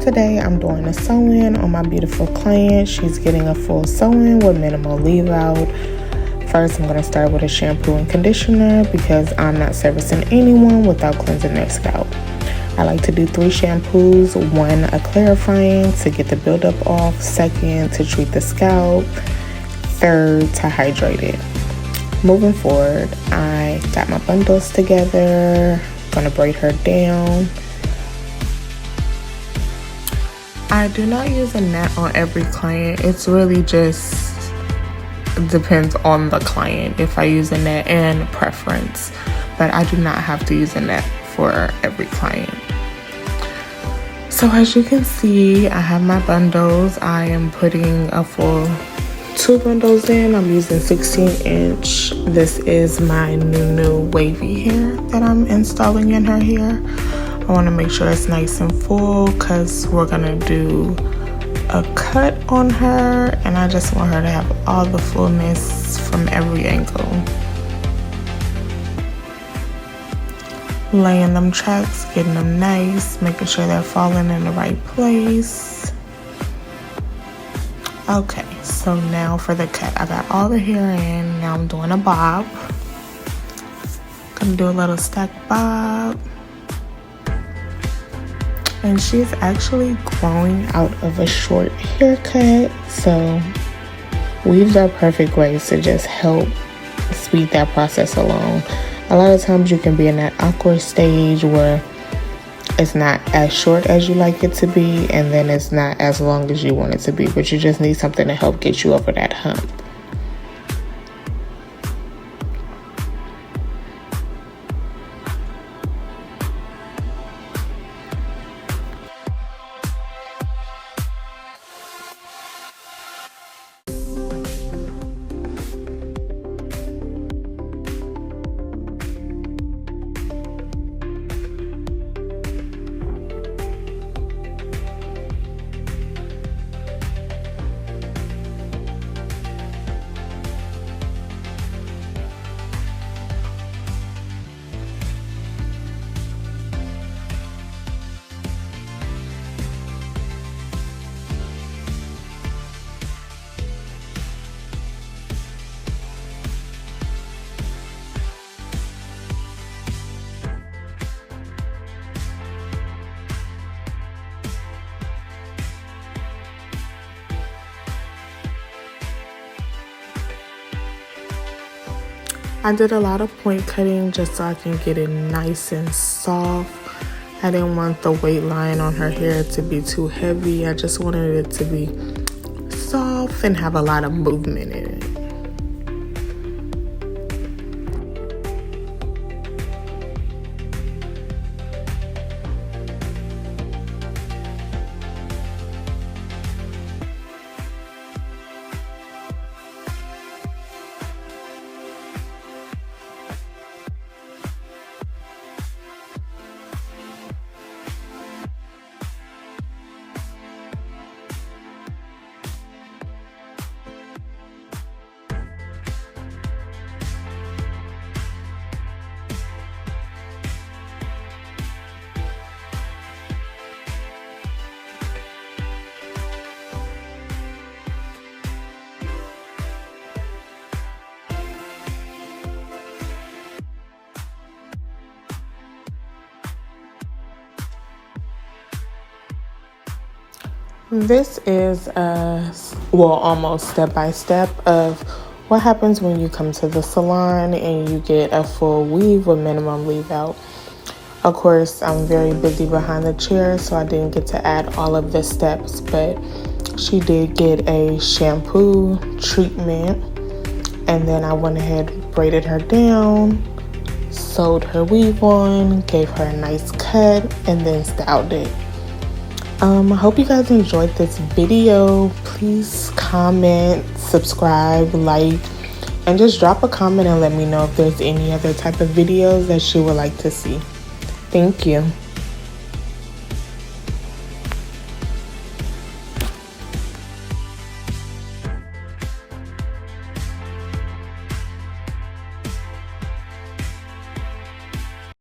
today I'm doing a sew-in on my beautiful client. She's getting a full sew-in with minimal leave out. First, I'm going to start with a shampoo and conditioner because I'm not servicing anyone without cleansing their scalp. I like to do 3 shampoos. 1, a clarifying to get the buildup off. 2nd, to treat the scalp. 3rd, to hydrate it. Moving forward, I got my bundles together. Gonna braid her down. I do not use a net on every client. It's really just depends on the client if I use a net and preference, but I do not have to use a net for every client. So as you can see, I have my bundles. I am putting a full 2 bundles in. I'm using 16-inch. This is my new wavy hair that I'm installing in her hair. I want to make sure it's nice and full because we're gonna do a cut on her, and I just want her to have all the fullness from every angle. Laying them tracks, getting them nice, making sure they're falling in the right place. Okay, so now for the cut. I got all the hair in. Now I'm doing a bob. Gonna do a little stack bob. And she's actually growing out of a short haircut, so weaves are perfect ways to just help speed that process along. A lot of times you can be in that awkward stage where it's not as short as you like it to be, and then it's not as long as you want it to be, but you just need something to help get you over that hump. I did a lot of point cutting just so I can get it nice and soft. I didn't want the weight line on her hair to be too heavy. I just wanted it to be soft and have a lot of movement in it. This is almost step-by-step of what happens when you come to the salon and you get a full weave with minimum leave out. Of course, I'm very busy behind the chair, so I didn't get to add all of the steps, but she did get a shampoo treatment, and then I went ahead and braided her down, sewed her weave on, gave her a nice cut, and then styled it. I hope you guys enjoyed this video. Please comment, subscribe, like, and just drop a comment and let me know if there's any other type of videos that you would like to see. Thank you.